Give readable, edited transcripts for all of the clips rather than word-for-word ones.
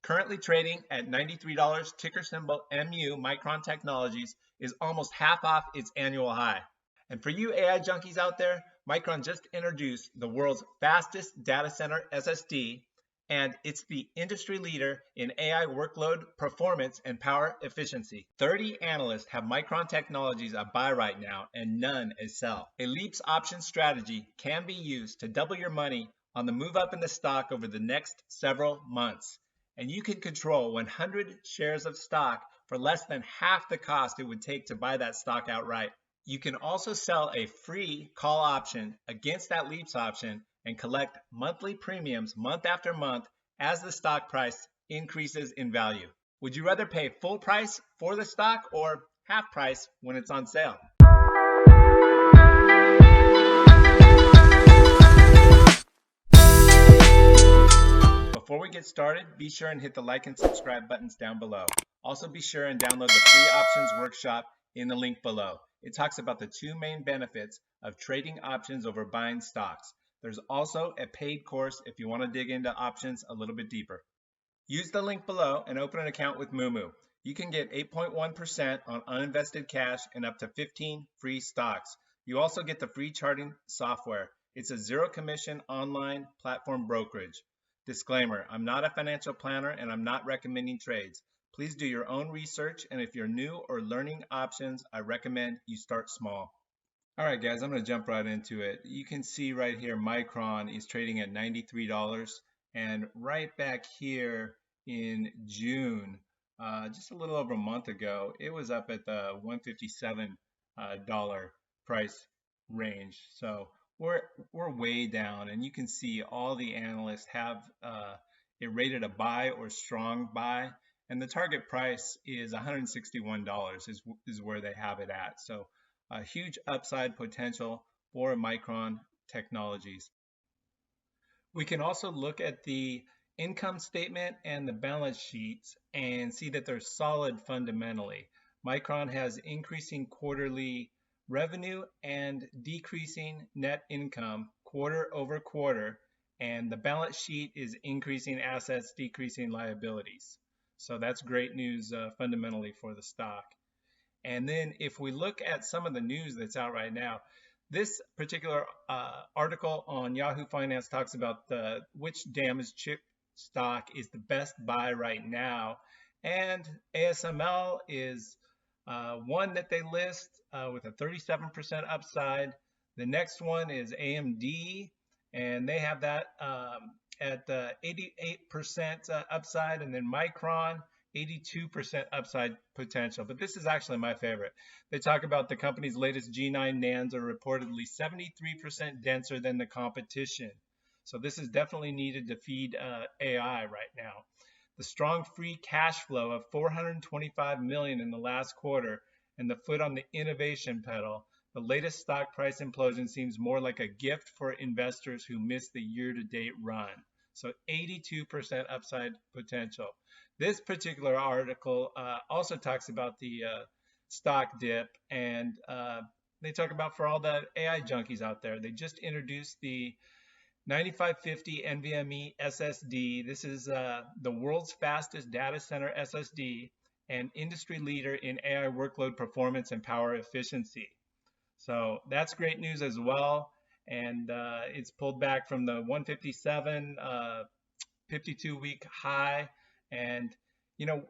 Currently trading at $93, ticker symbol MU, Micron Technologies is almost half off its annual high. And for you AI junkies out there, Micron just introduced the world's fastest data center SSD, and it's the industry leader in AI workload performance and power efficiency. 30 analysts have Micron Technologies a buy right now and none a sell. A leaps option strategy can be used to double your money on the move up in the stock over the next several months. And you can control 100 shares of stock for less than half the cost it would take to buy that stock outright. You can also sell a free call option against that leaps option and collect monthly premiums month after month as the stock price increases in value. Would you rather pay full price for the stock or half price when it's on sale? Before we get started, be sure and hit the like and subscribe buttons down below. Also be sure and download the free options workshop in the link below. It talks about the two main benefits of trading options over buying stocks. There's also a paid course if you want to dig into options a little bit deeper. Use the link below and open an account with Moomoo. You can get 8.1% on uninvested cash and up to 15 free stocks. You also get the free charting software. It's a zero commission online platform brokerage. Disclaimer, I'm not a financial planner and I'm not recommending trades. Please do your own research, and if you're new or learning options, I recommend you start small. All right, guys, I'm going to jump right into it. You can see right here, Micron is trading at $93, and right back here in June, just a little over a month ago, it was up at the $157 price range. So we're way down, and you can see all the analysts have it rated a buy or strong buy, and the target price is $161 is where they have it at. So a huge upside potential for Micron Technologies. We can also look at the income statement and the balance sheets and see that they're solid fundamentally. Micron has increasing quarterly revenue and decreasing net income quarter over quarter, and the balance sheet is increasing assets, decreasing liabilities. So that's great news fundamentally for the stock. And then if we look at some of the news that's out right now, this particular article on Yahoo Finance talks about which damaged chip stock is the best buy right now, and ASML is one that they list with a 37% upside. The next one is AMD, and they have that at 88% upside, and then Micron, 82% upside potential. But this is actually my favorite. They talk about the company's latest G9 NANDs are reportedly 73% denser than the competition. So this is definitely needed to feed AI right now. The strong free cash flow of $425 million in the last quarter and the foot on the innovation pedal, the latest stock price implosion seems more like a gift for investors who missed the year-to-date run. So 82% upside potential. This particular article also talks about the stock dip, and they talk about, for all the AI junkies out there, they just introduced the 9550 NVMe SSD. This is the world's fastest data center SSD and industry leader in AI workload performance and power efficiency. So that's great news as well. And it's pulled back from the 157 52-week high. And, you know,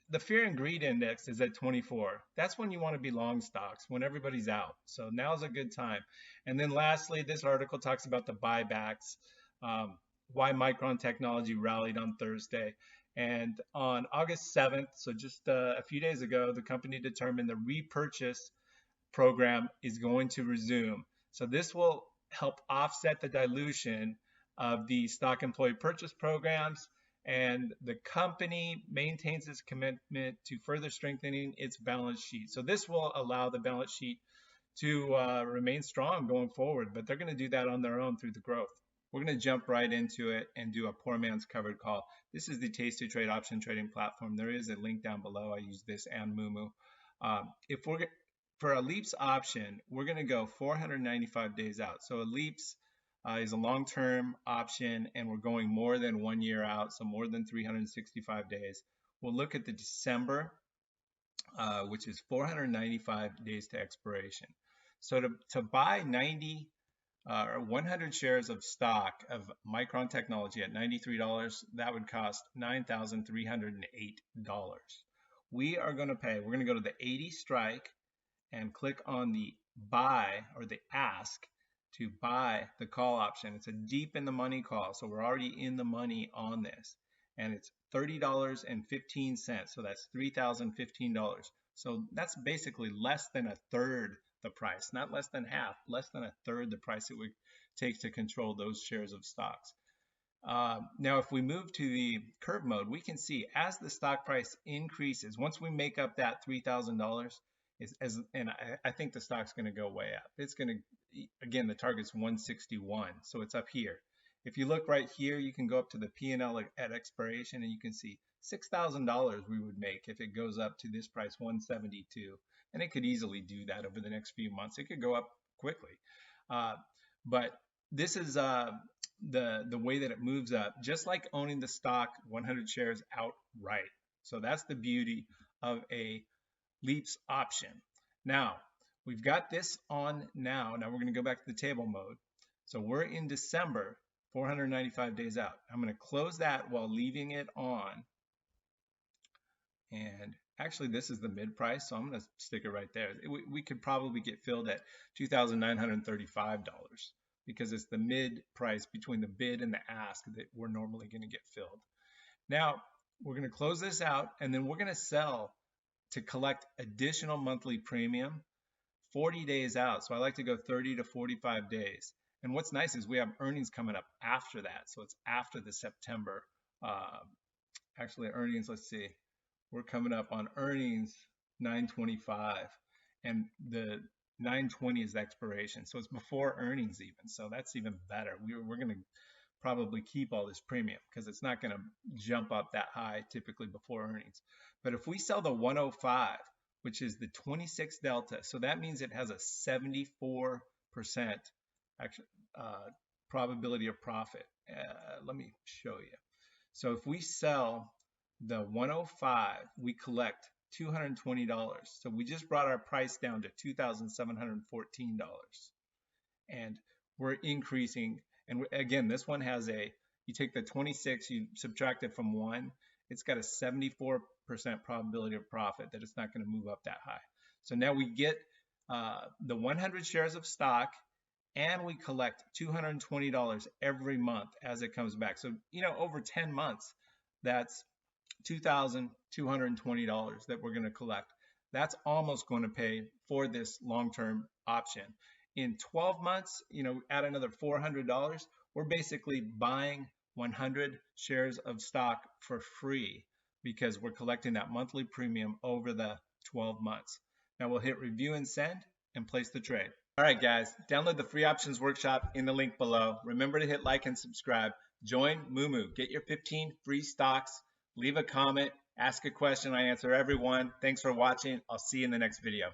the fear and greed index is at 24. That's when you want to be long stocks, when everybody's out. So now's a good time. And then lastly, this article talks about the buybacks, why Micron Technology rallied on Thursday. And on August 7th, so just a few days ago, the company determined the repurchase program is going to resume. So this will help offset the dilution of the stock employee purchase programs, and the company maintains its commitment to further strengthening its balance sheet. So this will allow the balance sheet to remain strong going forward, but they're going to do that on their own through the growth. We're going to jump right into it and do a poor man's covered call. This is the Tastytrade option trading platform. There is a link down below. I use this and Moomoo. For a leaps option, we're going to go 495 days out. So a leaps is a long-term option, and we're going more than 1 year out, so more than 365 days. We'll look at the December, which is 495 days to expiration. So to buy 100 shares of stock of Micron Technology at $93, that would cost $9,308. We are going to pay, we're going to go to the 80 strike and click on the buy or the ask to buy the call option. It's a deep in the money call, so we're already in the money on this. And it's $30.15, so that's $3,015. So that's basically less than a third the price, not less than half, less than a third the price it would take to control those shares of stocks. Now, if we move to the curve mode, we can see as the stock price increases, once we make up that $3,000, and I think the stock's going to go way up. It's going to, again, the target's 161, so it's up here. If you look right here, you can go up to the P&L at expiration, and you can see $6,000 we would make if it goes up to this price, 172. And it could easily do that over the next few months. It could go up quickly. But this is the way that it moves up, just like owning the stock 100 shares outright. So that's the beauty of a Leaps option. Now, we've got this on now. Now we're going to go back to the table mode. So we're in December, 495 days out. I'm going to close that while leaving it on. And actually, this is the mid price, so I'm going to stick it right there. We could probably get filled at $2,935 because it's the mid price between the bid and the ask that we're normally going to get filled. Now, we're going to close this out, and then we're going to sell to collect additional monthly premium 40 days out. So I like to go 30 to 45 days. And what's nice is we have earnings coming up after that. So it's after the September. Actually, earnings, let's see. We're coming up on earnings 9/25, and the 9/20 is the expiration. So it's before earnings even. So that's even better. We're going to probably keep all this premium because it's not going to jump up that high typically before earnings. But if we sell the 105, which is the 26 delta, so that means it has a 74% actually, probability of profit. Let me show you. So if we sell the 105, we collect $220. So we just brought our price down to $2,714. And we're increasing. And again, this one has you take the 26, you subtract it from 1, it's got a 74% probability of profit that it's not going to move up that high. So now we get the 100 shares of stock, and we collect $220 every month as it comes back. So, over 10 months, that's $2,220 that we're going to collect. That's almost going to pay for this long-term option. In 12 months, add another $400, we're basically buying 100 shares of stock for free because we're collecting that monthly premium over the 12 months. Now we'll hit review and send and place the trade. All right, guys, download the free options workshop in the link below. Remember to hit like and subscribe. Join Mumu. Get your 15 free stocks. Leave a comment. Ask a question. I answer everyone. Thanks for watching. I'll see you in the next video.